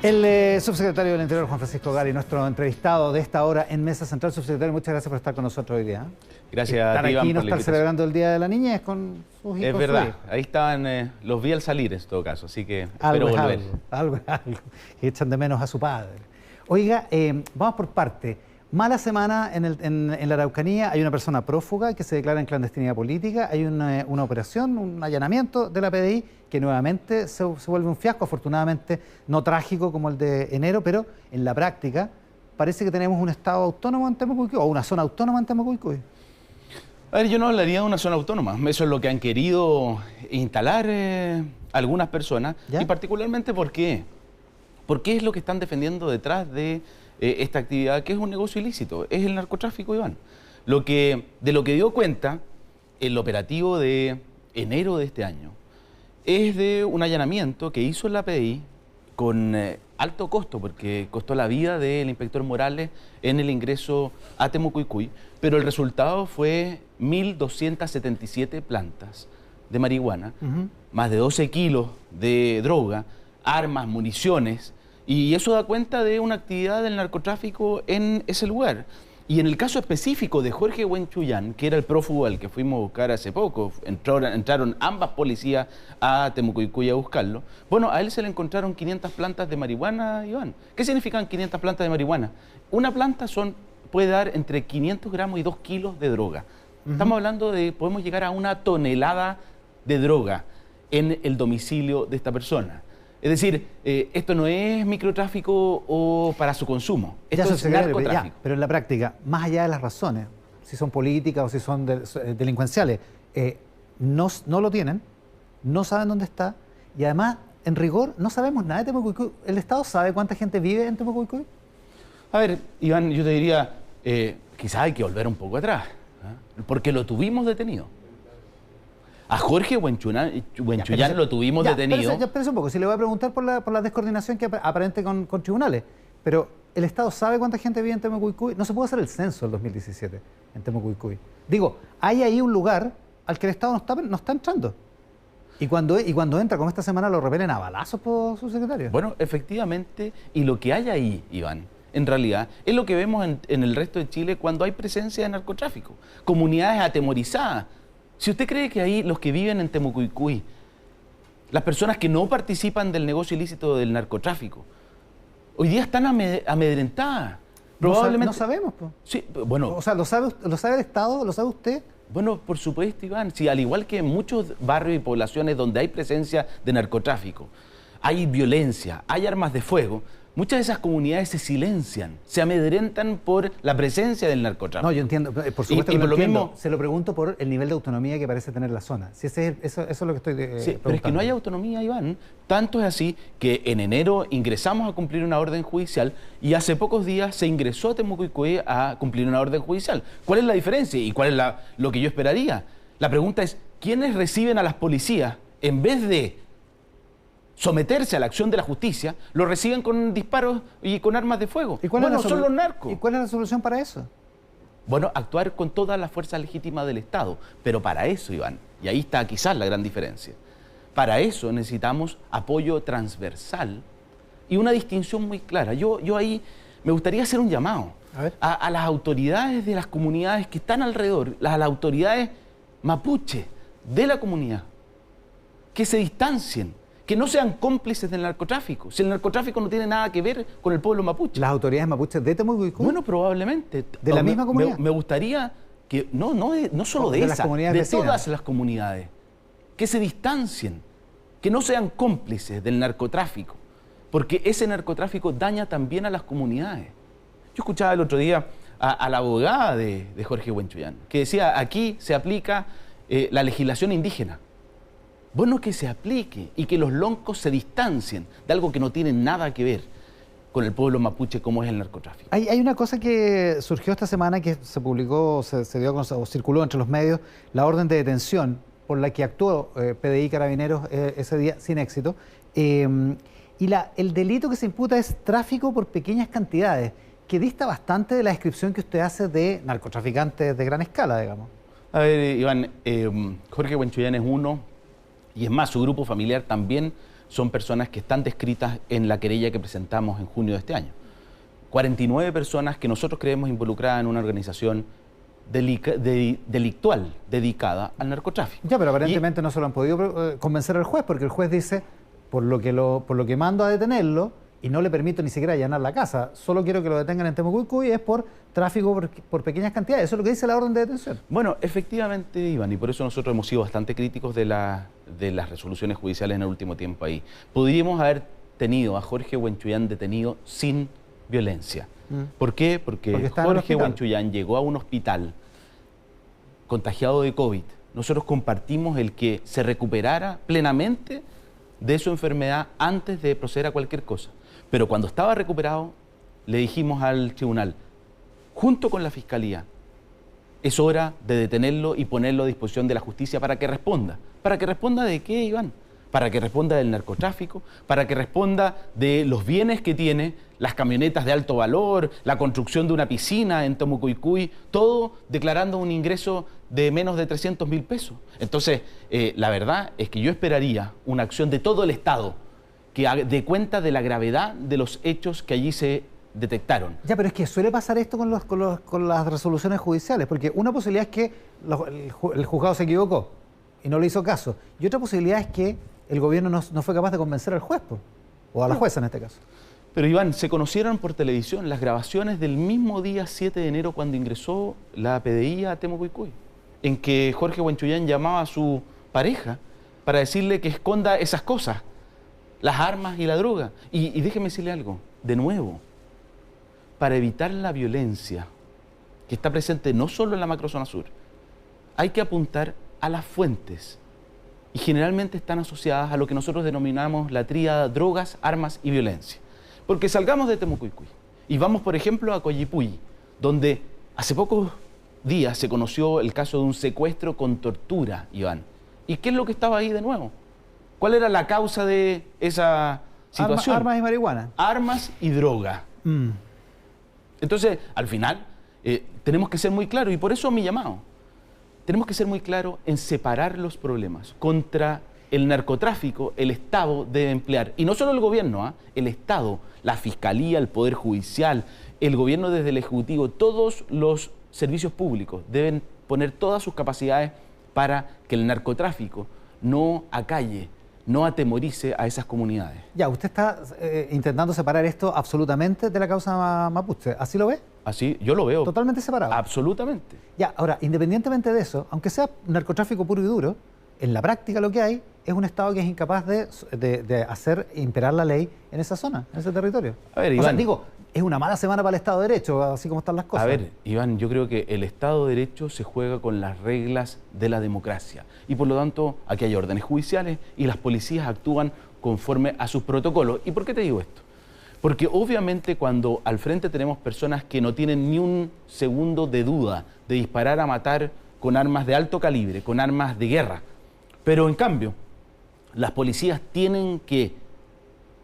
El subsecretario del Interior, Juan Francisco Gari, nuestro entrevistado de esta hora en Mesa Central. Subsecretario, muchas gracias por estar con nosotros hoy día. Gracias a ti, Iván, aquí no por la estar celebrando el Día de la Niñez con sus hijos. Es verdad, ahí estaban, los vi al salir en todo caso, así que espero volver. Algo, que echan de menos a su padre. Oiga, vamos por parte. Mala semana en la Araucanía, hay una persona prófuga que se declara en clandestinidad política, hay una operación, un allanamiento de la PDI que nuevamente se vuelve un fiasco, afortunadamente no trágico como el de enero, pero en la práctica parece que tenemos un estado autónomo en Temuco-Cuicuy, o una zona autónoma en Temuco-Cuicuy. A ver, yo no hablaría de una zona autónoma, eso es lo que han querido instalar algunas personas, ¿ya? Y particularmente ¿por qué? Porque es lo que están defendiendo detrás de esta actividad, que es un negocio ilícito, es el narcotráfico, Iván. De lo que dio cuenta el operativo de enero de este año es de un allanamiento que hizo la PDI con alto costo, porque costó la vida del inspector Morales en el ingreso a Temuco-Cuicuy, pero el resultado fue 1.277 plantas de marihuana, más de 12 kilos de droga, armas, municiones, y eso da cuenta de una actividad del narcotráfico en ese lugar. Y en el caso específico de Jorge Huenchuyán, que era el prófugo al que fuimos a buscar hace poco, entraron ambas policías a Temuco-Cuicuy a buscarlo. Bueno, a él se le encontraron 500 plantas de marihuana, Iván. ¿Qué significan 500 plantas de marihuana? Una planta puede dar entre 500 gramos y 2 kilos de droga. Estamos hablando de, podemos llegar a 1 tonelada de droga en el domicilio de esta persona. Es decir, esto no es microtráfico o para su consumo, esto es narcotráfico. Pero en la práctica, más allá de las razones, si son políticas o si son delincuenciales, no lo tienen, no saben dónde está y además, en rigor, no sabemos nada de Temuco-Cuicuy. ¿El Estado sabe cuánta gente vive en Temuco-Cuicuy? A ver, Iván, yo te diría, quizás hay que volver un poco atrás, porque lo tuvimos detenido. A Jorge Huenchuyán lo tuvimos detenido. Espérese un poco, si le voy a preguntar por la descoordinación que aparente con tribunales, pero ¿el Estado sabe cuánta gente vive en Temuco-Cuicuy? No se puede hacer el censo del 2017 en Temuco-Cuicuy. Digo, hay ahí un lugar al que el Estado no está entrando. Y cuando entra, como esta semana, lo repelen a balazos por su secretario. Bueno, efectivamente, y lo que hay ahí, Iván, en realidad, es lo que vemos en el resto de Chile cuando hay presencia de narcotráfico. Comunidades atemorizadas. Si usted cree que ahí los que viven en Temuco-Cuicuy, las personas que no participan del negocio ilícito del narcotráfico, hoy día están amedrentadas. Probablemente no sabemos. Sí, bueno. O sea, ¿lo sabe el Estado? ¿Lo sabe usted? Bueno, por supuesto, Iván. Sí, al igual que en muchos barrios y poblaciones donde hay presencia de narcotráfico, hay violencia, hay armas de fuego, muchas de esas comunidades se silencian, se amedrentan por la presencia del narcotráfico. No, yo entiendo, por supuesto que lo entiendo. Se lo pregunto por el nivel de autonomía que parece tener la zona. Si eso es lo que estoy preguntando. Pero es que no hay autonomía, Iván. Tanto es así que en enero ingresamos a cumplir una orden judicial y hace pocos días se ingresó a Temuco-Cuicuy a cumplir una orden judicial. ¿Cuál es la diferencia y cuál es lo que yo esperaría? La pregunta es, ¿quiénes reciben a las policías en vez de someterse a la acción de la justicia, lo reciben con disparos y con armas de fuego? ¿Y bueno, son los narcos. ¿Y cuál es la solución para eso? Bueno, actuar con toda la fuerza legítima del Estado. Pero para eso, Iván, y ahí está quizás la gran diferencia, para eso necesitamos apoyo transversal y una distinción muy clara. Yo ahí me gustaría hacer un llamado a las autoridades de las comunidades que están alrededor, a las autoridades mapuche de la comunidad, que se distancien, que no sean cómplices del narcotráfico. Si el narcotráfico no tiene nada que ver con el pueblo mapuche. ¿Las autoridades mapuches de Temuco-Cuicuy? Bueno, probablemente. ¿De la misma comunidad? Me gustaría que, no solo de esas, de todas las comunidades, que se distancien, que no sean cómplices del narcotráfico, porque ese narcotráfico daña también a las comunidades. Yo escuchaba el otro día a la abogada de Jorge Huenchuyán, que decía, aquí se aplica la legislación indígena. Bueno, que se aplique y que los loncos se distancien de algo que no tiene nada que ver con el pueblo mapuche como es el narcotráfico. Hay una cosa que surgió esta semana que se publicó, se dio o circuló entre los medios, la orden de detención por la que actuó PDI Carabineros ese día sin éxito. Y el delito que se imputa es tráfico por pequeñas cantidades, que dista bastante de la descripción que usted hace de narcotraficantes de gran escala, digamos. A ver, Iván, Jorge Huenchuyán es uno. Y es más, su grupo familiar también son personas que están descritas en la querella que presentamos en junio de este año. 49 personas que nosotros creemos involucradas en una organización delictual dedicada al narcotráfico. Ya, pero aparentemente no se lo han podido convencer al juez, porque el juez dice, por lo que mando a detenerlo, y no le permito ni siquiera allanar la casa, solo quiero que lo detengan en Temucuicui, es por tráfico por pequeñas cantidades. Eso es lo que dice la orden de detención. Bueno, efectivamente, Iván, y por eso nosotros hemos sido bastante críticos de las resoluciones judiciales en el último tiempo ahí. Podríamos haber tenido a Jorge Huenchuyán detenido sin violencia. ¿Por qué? Porque Jorge Huenchuyán llegó a un hospital contagiado de COVID. Nosotros compartimos el que se recuperara plenamente de su enfermedad antes de proceder a cualquier cosa. Pero cuando estaba recuperado, le dijimos al tribunal, junto con la Fiscalía, es hora de detenerlo y ponerlo a disposición de la justicia para que responda. ¿Para que responda de qué, Iván? Para que responda del narcotráfico, para que responda de los bienes que tiene, las camionetas de alto valor, la construcción de una piscina en Temucuicui, todo declarando un ingreso de menos de 300.000 pesos. Entonces, la verdad es que yo esperaría una acción de todo el Estado que dé cuenta de la gravedad de los hechos que allí se detectaron. Ya, pero es que suele pasar esto con las resoluciones judiciales, porque una posibilidad es que el juzgado se equivocó y no le hizo caso, y otra posibilidad es que el gobierno no fue capaz de convencer al juez, o a la jueza en este caso. Pero Iván, se conocieron por televisión las grabaciones del mismo día 7 de enero cuando ingresó la PDI a Temucuicui, en que Jorge Huenchuyán llamaba a su pareja para decirle que esconda esas cosas, las armas y la droga. Y déjeme decirle algo, de nuevo, para evitar la violencia que está presente no solo en la macrozona sur, hay que apuntar a las fuentes, y generalmente están asociadas a lo que nosotros denominamos la tríada drogas, armas y violencia. Porque salgamos de Temucuicui y vamos, por ejemplo, a Coyipulli, donde hace pocos días se conoció el caso de un secuestro con tortura, Iván. ¿Y qué es lo que estaba ahí de nuevo? ¿Cuál era la causa de esa situación? Armas y marihuana. Armas y droga. Entonces, al final, tenemos que ser muy claros, y por eso mi llamado. Tenemos que ser muy claros en separar los problemas. Contra el narcotráfico, el Estado debe emplear, y no solo el gobierno, el Estado, la Fiscalía, el Poder Judicial, el gobierno desde el Ejecutivo, todos los servicios públicos deben poner todas sus capacidades para que el narcotráfico no acalle, no atemorice a esas comunidades. Ya, usted está intentando separar esto absolutamente de la causa mapuche, ¿así lo ve? Así, yo lo veo. ¿Totalmente separado? Absolutamente. Ya, ahora, independientemente de eso, aunque sea narcotráfico puro y duro, en la práctica lo que hay es un Estado que es incapaz de hacer imperar la ley en esa zona, en ese territorio. A ver, Iván, o sea, digo, es una mala semana para el Estado de Derecho, así como están las cosas. A ver, Iván, yo creo que el Estado de Derecho se juega con las reglas de la democracia, y por lo tanto aquí hay órdenes judiciales y las policías actúan conforme a sus protocolos. ¿Y por qué te digo esto? Porque obviamente cuando al frente tenemos personas que no tienen ni un segundo de duda de disparar a matar con armas de alto calibre, con armas de guerra, pero en cambio las policías tienen que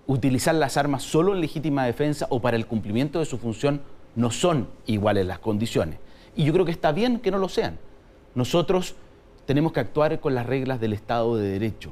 utilizar las armas solo en legítima defensa o para el cumplimiento de su función, no son iguales las condiciones. Y yo creo que está bien que no lo sean. Nosotros tenemos que actuar con las reglas del Estado de Derecho.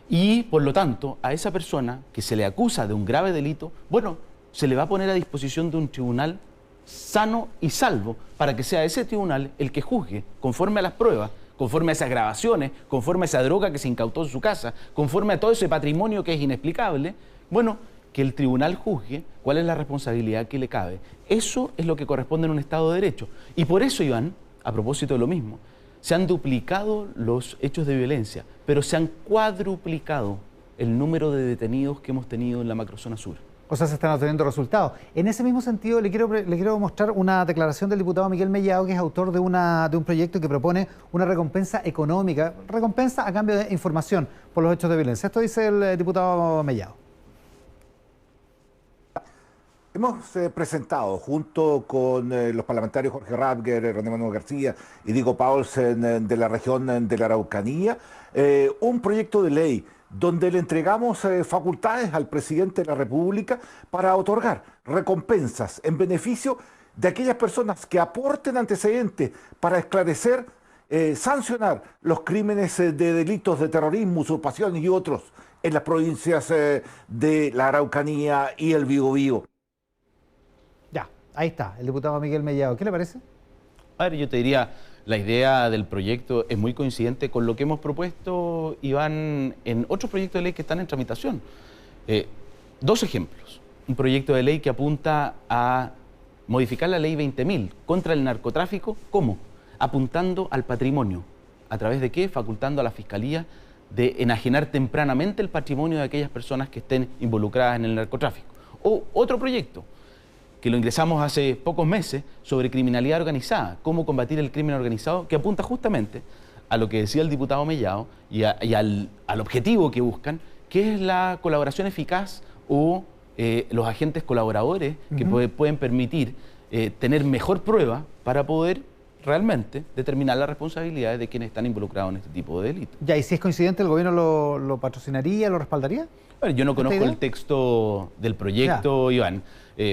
Y, por lo tanto, a esa persona que se le acusa de un grave delito, bueno, se le va a poner a disposición de un tribunal sano y salvo para que sea ese tribunal el que juzgue conforme a las pruebas, conforme a esas grabaciones, conforme a esa droga que se incautó en su casa, conforme a todo ese patrimonio que es inexplicable. Bueno, que el tribunal juzgue cuál es la responsabilidad que le cabe. Eso es lo que corresponde en un Estado de Derecho. Y por eso, Iván, a propósito de lo mismo, se han duplicado los hechos de violencia, pero se han cuadruplicado el número de detenidos que hemos tenido en la macrozona sur. O sea, se están obteniendo resultados. En ese mismo sentido, le quiero mostrar una declaración del diputado Miguel Mellado, que es autor de un proyecto que propone una recompensa económica, recompensa a cambio de información por los hechos de violencia. Esto dice el diputado Mellado. Hemos presentado, junto con los parlamentarios Jorge Radger, René Manuel García y Diego Paulsen de la región de la Araucanía, un proyecto de ley donde le entregamos facultades al presidente de la República para otorgar recompensas en beneficio de aquellas personas que aporten antecedentes para esclarecer, sancionar los crímenes de delitos de terrorismo, usurpaciones y otros en las provincias de la Araucanía y el Biobío. Ya, ahí está, el diputado Miguel Mellado. ¿Qué le parece? A ver, yo te diría, la idea del proyecto es muy coincidente con lo que hemos propuesto, Iván, en otros proyectos de ley que están en tramitación. Dos ejemplos. Un proyecto de ley que apunta a modificar la ley 20.000 contra el narcotráfico. ¿Cómo? Apuntando al patrimonio. ¿A través de qué? Facultando a la Fiscalía de enajenar tempranamente el patrimonio de aquellas personas que estén involucradas en el narcotráfico. O otro proyecto, que lo ingresamos hace pocos meses, sobre criminalidad organizada, cómo combatir el crimen organizado, que apunta justamente a lo que decía el diputado Mellado y al objetivo que buscan, que es la colaboración eficaz o los agentes colaboradores que pueden permitir tener mejor prueba para poder realmente determinar las responsabilidades de quienes están involucrados en este tipo de delitos. Ya, y si es coincidente, ¿el gobierno lo patrocinaría, lo respaldaría? Bueno, yo no conozco el texto del proyecto, ya, Iván,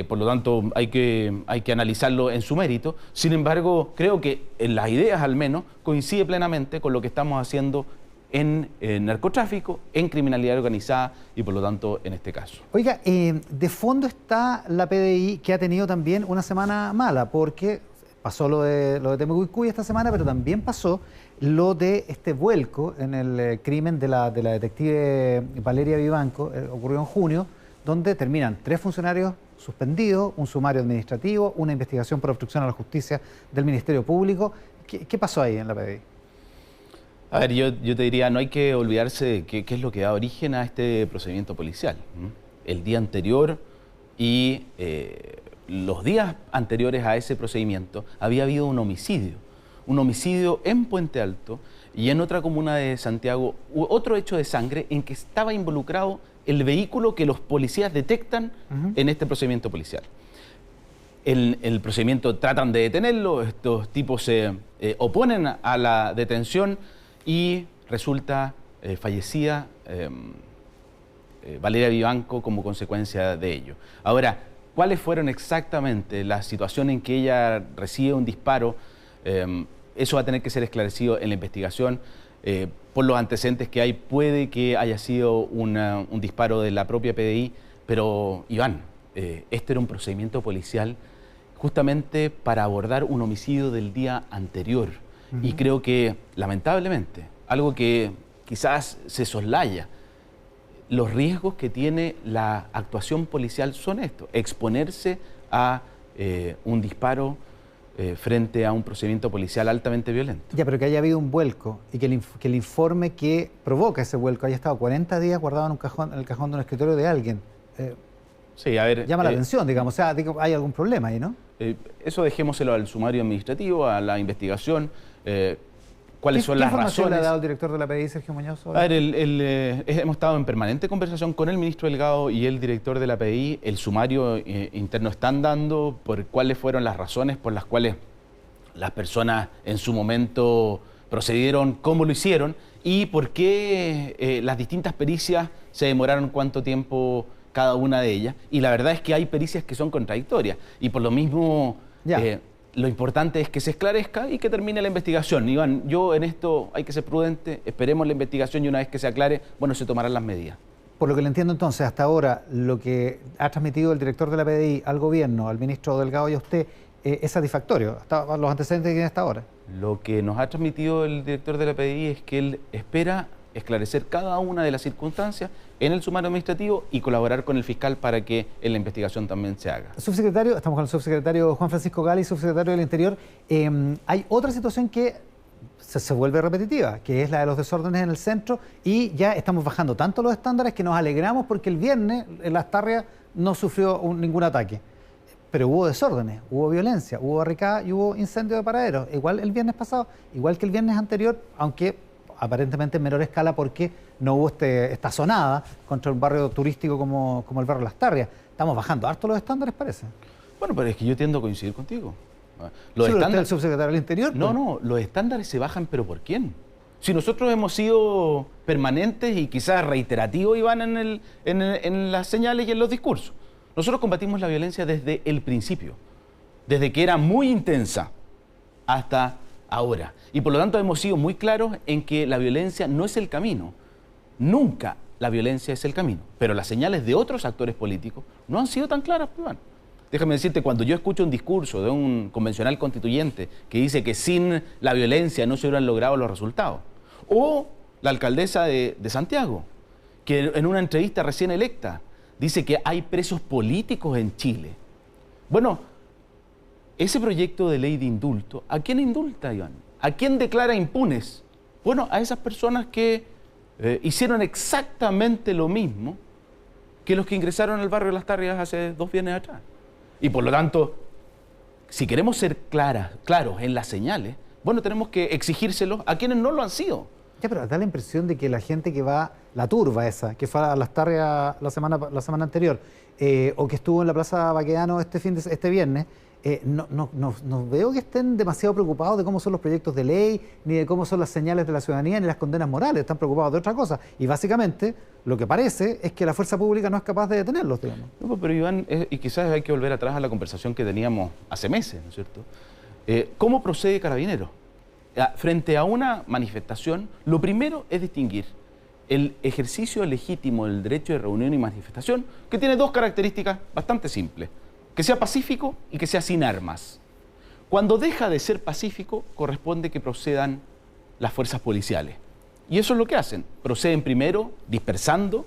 por lo tanto hay que analizarlo en su mérito. Sin embargo, creo que en las ideas al menos coincide plenamente con lo que estamos haciendo en narcotráfico, en criminalidad organizada y por lo tanto en este caso. Oiga, de fondo está la PDI, que ha tenido también una semana mala, porque pasó lo de Temucuicui esta semana, pero también pasó lo de este vuelco en el crimen de la detective Valeria Vivanco, ocurrió en junio, donde terminan 3 funcionarios suspendidos, un sumario administrativo, una investigación por obstrucción a la justicia del Ministerio Público. ¿Qué pasó ahí en la PDI? A ver, yo te diría, no hay que olvidarse de qué es lo que da origen a este procedimiento policial. El día anterior y los días anteriores a ese procedimiento había habido un homicidio en Puente Alto y en otra comuna de Santiago, otro hecho de sangre en que estaba involucrado el vehículo que los policías detectan en este procedimiento policial. El procedimiento tratan de detenerlo, estos tipos se oponen a la detención y resulta fallecida Valeria Vivanco como consecuencia de ello. Ahora, ¿cuáles fueron exactamente la situación en que ella recibe un disparo? Eso va a tener que ser esclarecido en la investigación. Por los antecedentes que hay, puede que haya sido un disparo de la propia PDI, pero Iván, este era un procedimiento policial justamente para abordar un homicidio del día anterior. Y creo que, lamentablemente, algo que quizás se soslaya, los riesgos que tiene la actuación policial son estos: exponerse a un disparo frente a un procedimiento policial altamente violento. Ya, pero que haya habido un vuelco y que el informe que provoca ese vuelco haya estado 40 días guardado en el cajón de un escritorio de alguien. Sí, a ver, llama la atención, digamos. O sea, hay algún problema ahí, ¿no? Eso dejémoselo al sumario administrativo, a la investigación. ¿Cuáles son las razones? ¿Qué información le ha dado el director de la PDI, Sergio Muñoz? A ver, hemos estado en permanente conversación con el ministro Delgado y el director de la PDI. El sumario interno están dando por cuáles fueron las razones por las cuales las personas en su momento procedieron, cómo lo hicieron y por qué las distintas pericias se demoraron cuánto tiempo cada una de ellas. Y la verdad es que hay pericias que son contradictorias y por lo mismo lo importante es que se esclarezca y que termine la investigación. Iván, yo en esto hay que ser prudente, esperemos la investigación y una vez que se aclare, bueno, se tomarán las medidas. Por lo que le entiendo entonces, hasta ahora, lo que ha transmitido el director de la PDI al gobierno, al ministro Delgado y a usted, es satisfactorio, hasta los antecedentes que tiene hasta ahora. Lo que nos ha transmitido el director de la PDI es que él espera esclarecer cada una de las circunstancias en el sumario administrativo y colaborar con el fiscal para que en la investigación también se haga. Subsecretario, estamos con el subsecretario Juan Francisco Gali, subsecretario del Interior. Hay otra situación que se vuelve repetitiva, que es la de los desórdenes en el centro, y ya estamos bajando tanto los estándares que nos alegramos porque el viernes en Las Tarrias no sufrió ningún ataque. Pero hubo desórdenes, hubo violencia, hubo barricada y hubo incendio de paraderos. Igual el viernes pasado, igual que el viernes anterior, aunque aparentemente en menor escala porque no hubo esta sonada contra un barrio turístico como el barrio Las Tarrias. Estamos bajando harto los estándares, parece. Bueno, pero es que yo tiendo a coincidir contigo. Los estándares, ¿el subsecretario del Interior? No, no, los estándares se bajan, pero ¿por quién? Si nosotros hemos sido permanentes y quizás reiterativos, Iván, en las señales y en los discursos. Nosotros combatimos la violencia desde el principio, desde que era muy intensa hasta ahora. Y por lo tanto hemos sido muy claros en que la violencia no es el camino. Nunca la violencia es el camino. Pero las señales de otros actores políticos no han sido tan claras, Iván. Déjame decirte, cuando yo escucho un discurso de un convencional constituyente que dice que sin la violencia no se hubieran logrado los resultados, o la alcaldesa de Santiago, que en una entrevista recién electa dice que hay presos políticos en Chile. Bueno, ese proyecto de ley de indulto, ¿a quién indulta, Iván? ¿A quién declara impunes? Bueno, a esas personas que hicieron exactamente lo mismo que los que ingresaron al barrio de Las Tarrias hace 2 viernes atrás. Y por lo tanto, si queremos ser claros en las señales, bueno, tenemos que exigírselos a quienes no lo han sido. Ya, pero da la impresión de que la gente que va, la turba esa, que fue a Las Tarrias la semana anterior, o que estuvo en la Plaza Baquedano este viernes, no veo que estén demasiado preocupados de cómo son los proyectos de ley, ni de cómo son las señales de la ciudadanía, ni las condenas morales. Están preocupados de otra cosa. Y básicamente lo que parece es que la fuerza pública no es capaz de detenerlos, digamos. No, pero Iván, y quizás hay que volver atrás a la conversación que teníamos hace meses, ¿no es cierto? ¿Cómo procede Carabineros? Frente a una manifestación, lo primero es distinguir el ejercicio legítimo del derecho de reunión y manifestación, que tiene 2 características bastante simples: que sea pacífico y que sea sin armas. Cuando deja de ser pacífico, corresponde que procedan las fuerzas policiales. Y eso es lo que hacen. Proceden primero dispersando,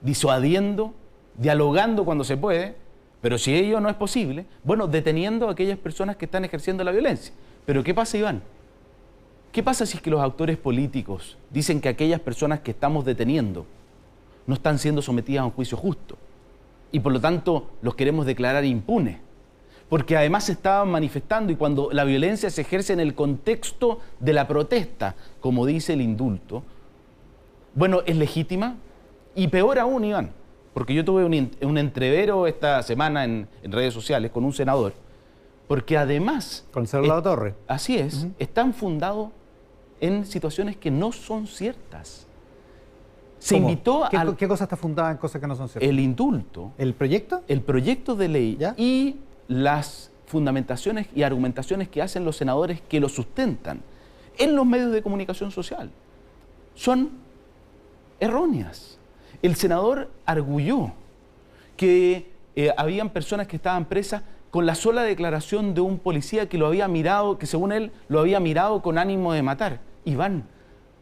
disuadiendo, dialogando cuando se puede, pero si ello no es posible, bueno, deteniendo a aquellas personas que están ejerciendo la violencia. Pero ¿qué pasa, Iván? ¿Qué pasa si es que los actores políticos dicen que aquellas personas que estamos deteniendo no están siendo sometidas a un juicio justo? Y por lo tanto los queremos declarar impunes, porque además se estaban manifestando, y cuando la violencia se ejerce en el contexto de la protesta, como dice el indulto, bueno, es legítima. Y peor aún, Iván, porque yo tuve un entrevero esta semana en redes sociales con un senador, porque además... Con el senador Torre. Así es, están fundados en situaciones que no son ciertas. Se invitó a... ¿Qué cosa está fundada en cosas que no son ciertas? El indulto. ¿El proyecto? El proyecto de ley. ¿Ya? Y las fundamentaciones y argumentaciones que hacen los senadores que lo sustentan en los medios de comunicación social son erróneas. El senador arguyó que habían personas que estaban presas con la sola declaración de un policía que lo había mirado, que según él lo había mirado con ánimo de matar. Iván,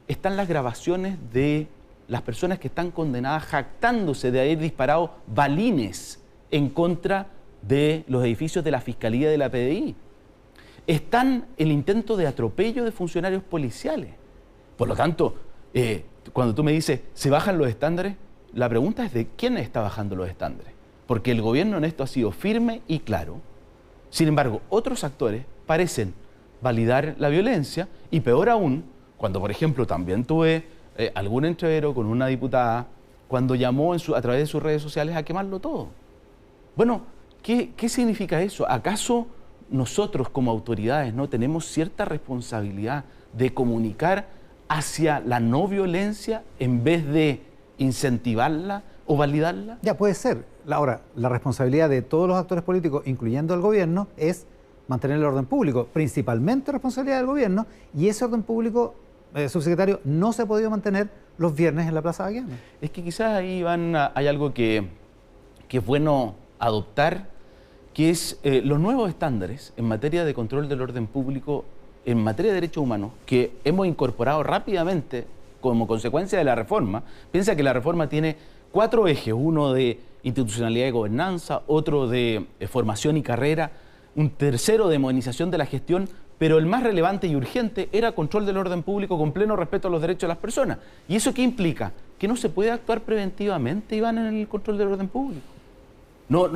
están las grabaciones de las personas que están condenadas jactándose de haber disparado balines en contra de los edificios de la Fiscalía de la PDI. Están el intento de atropello de funcionarios policiales. Por lo tanto, cuando tú me dices, ¿se bajan los estándares? La pregunta es de quién está bajando los estándares. Porque el gobierno en esto ha sido firme y claro. Sin embargo, otros actores parecen validar la violencia, y peor aún, cuando por ejemplo también tuve algún entrevero con una diputada cuando llamó a través de sus redes sociales a quemarlo todo. Bueno, ¿qué significa eso? ¿Acaso nosotros como autoridades no tenemos cierta responsabilidad de comunicar hacia la no violencia en vez de incentivarla o validarla? Ya, puede ser. Ahora, la responsabilidad de todos los actores políticos, incluyendo el gobierno, es mantener el orden público, principalmente responsabilidad del gobierno, y ese orden público, subsecretario, no se ha podido mantener los viernes en la Plaza Baquedano. Es que quizás ahí, Iván, hay algo que es bueno adoptar, que es los nuevos estándares en materia de control del orden público, en materia de derechos humanos, que hemos incorporado rápidamente como consecuencia de la reforma. Piensa que la reforma tiene 4 ejes, uno de institucionalidad y gobernanza, otro de formación y carrera, un tercero de modernización de la gestión, pero el más relevante y urgente era control del orden público con pleno respeto a los derechos de las personas. ¿Y eso qué implica? Que no se puede actuar preventivamente, Iván, en el control del orden público.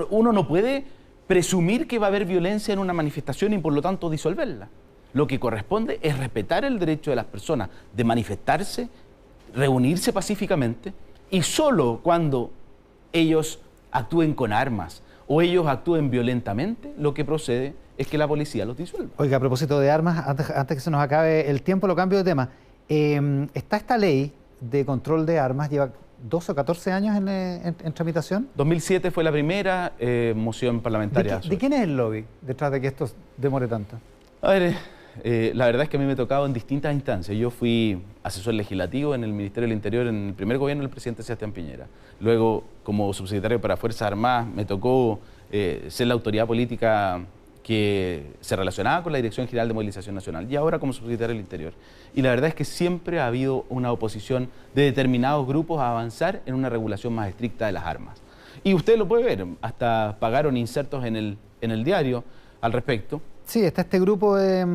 Uno no puede presumir que va a haber violencia en una manifestación y por lo tanto disolverla. Lo que corresponde es respetar el derecho de las personas de manifestarse, reunirse pacíficamente, y solo cuando ellos actúen con armas o ellos actúen violentamente, lo que procede es que la policía los disuelva. Oiga, a propósito de armas, antes que se nos acabe el tiempo, lo cambio de tema. Está esta ley de control de armas, lleva 12 o 14 años en tramitación. 2007 fue la primera moción parlamentaria. ¿De quién es el lobby detrás de que esto demore tanto? A ver, la verdad es que a mí me ha tocado en distintas instancias. Yo fui asesor legislativo en el Ministerio del Interior en el primer gobierno del presidente Sebastián Piñera. Luego, como subsecretario para Fuerzas Armadas, me tocó ser la autoridad política que se relacionaba con la Dirección General de Movilización Nacional, y ahora como subsecretario del Interior. Y la verdad es que siempre ha habido una oposición de determinados grupos a avanzar en una regulación más estricta de las armas. Y usted lo puede ver, hasta pagaron insertos en el diario al respecto. Sí, está este grupo de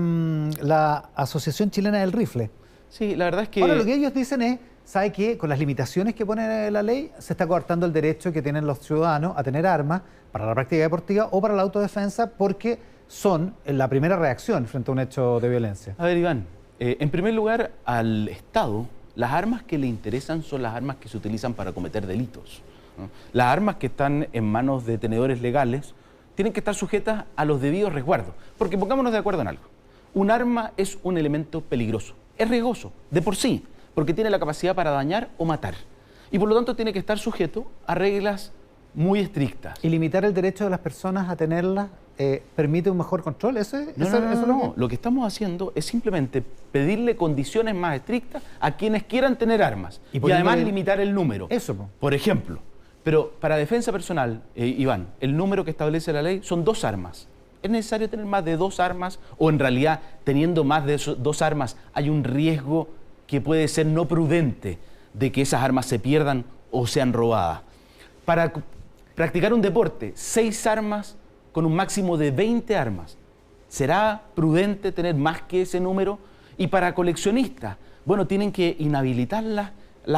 la Asociación Chilena del Rifle. Sí, la verdad es que... Ahora, lo que ellos dicen es, ¿sabe qué? Con las limitaciones que pone la ley, se está coartando el derecho que tienen los ciudadanos a tener armas para la práctica deportiva o para la autodefensa, porque son la primera reacción frente a un hecho de violencia. A ver, Iván, en primer lugar, al Estado, las armas que le interesan son las armas que se utilizan para cometer delitos, ¿no? Las armas que están en manos de tenedores legales tienen que estar sujetas a los debidos resguardos. Porque pongámonos de acuerdo en algo. Un arma es un elemento peligroso, es riesgoso, de por sí, porque tiene la capacidad para dañar o matar. Y por lo tanto tiene que estar sujeto a reglas muy estrictas. ¿Y limitar el derecho de las personas a tenerlas permite un mejor control? No. Lo que estamos haciendo es simplemente pedirle condiciones más estrictas a quienes quieran tener armas. Y además limitar el número. Eso. Por ejemplo, pero para defensa personal, Iván, el número que establece la ley son 2 armas. ¿Es necesario tener más de 2 armas? ¿O en realidad, teniendo más de 2 armas, hay un riesgo que puede ser no prudente de que esas armas se pierdan o sean robadas? Para practicar un deporte, 6 armas con un máximo de 20 armas. ¿Será prudente tener más que ese número? Y para coleccionistas, bueno, tienen que inhabilitar las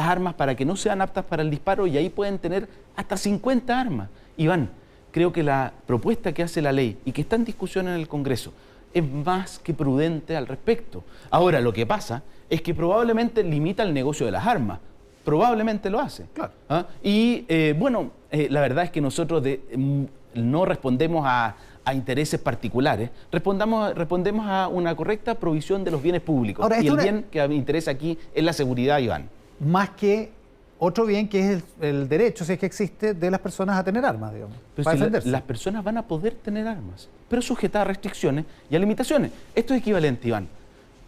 armas para que no sean aptas para el disparo, y ahí pueden tener hasta 50 armas. Iván, creo que la propuesta que hace la ley y que está en discusión en el Congreso es más que prudente al respecto. Ahora, lo que pasa es que probablemente limita el negocio de las armas. Probablemente lo hace. Claro. Y la verdad es que nosotros no respondemos a intereses particulares, respondemos a una correcta provisión de los bienes públicos. Ahora, y el bien que me interesa aquí es la seguridad, Iván. Más que otro bien que es el derecho, si es que existe, de las personas a tener armas, digamos, para defenderse. Las personas van a poder tener armas, pero sujetas a restricciones y a limitaciones. Esto es equivalente, Iván.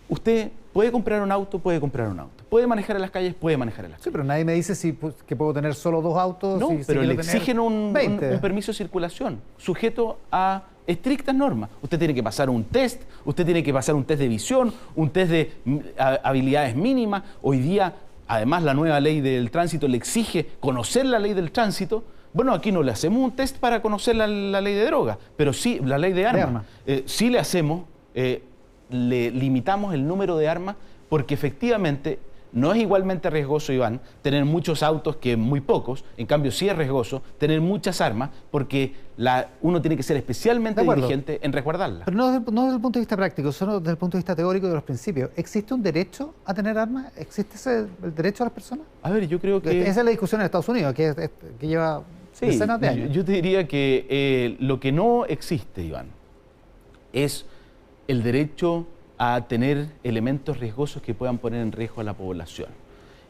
Usted puede comprar un auto, puede manejar en las calles, puede manejar en las calles. Sí, pero nadie me dice que puedo tener solo 2 autos. No, pero le exigen un permiso de circulación, sujeto a estrictas normas. Usted tiene que pasar un test, usted tiene que pasar un test de visión, un test de habilidades mínimas. Hoy día, además, la nueva ley del tránsito le exige conocer la ley del tránsito. Bueno, aquí no le hacemos un test para conocer la ley de drogas, pero sí la ley de armas. Sí le hacemos... le limitamos el número de armas porque efectivamente no es igualmente riesgoso, Iván, tener muchos autos que muy pocos. En cambio, sí es riesgoso tener muchas armas porque uno tiene que ser especialmente diligente en resguardarlas. Pero no desde el punto de vista práctico, solo desde el punto de vista teórico de los principios. ¿Existe un derecho a tener armas? ¿Existe el derecho a las personas? A ver, yo creo que... Esa es la discusión en Estados Unidos, que lleva decenas de años. Yo te diría que lo que no existe, Iván, es el derecho a tener elementos riesgosos que puedan poner en riesgo a la población.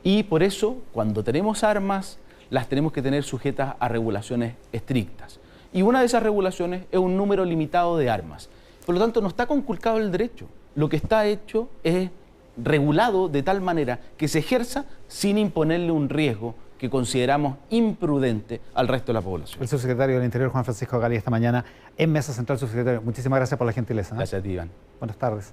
Y por eso, cuando tenemos armas, las tenemos que tener sujetas a regulaciones estrictas. Y una de esas regulaciones es un número limitado de armas. Por lo tanto, no está conculcado el derecho. Lo que está hecho es regulado de tal manera que se ejerza sin imponerle un riesgo que consideramos imprudente al resto de la población. El subsecretario del Interior, Juan Francisco Gali, esta mañana en Mesa Central. Subsecretario, muchísimas gracias por la gentileza. Gracias a ti, Iván. Buenas tardes.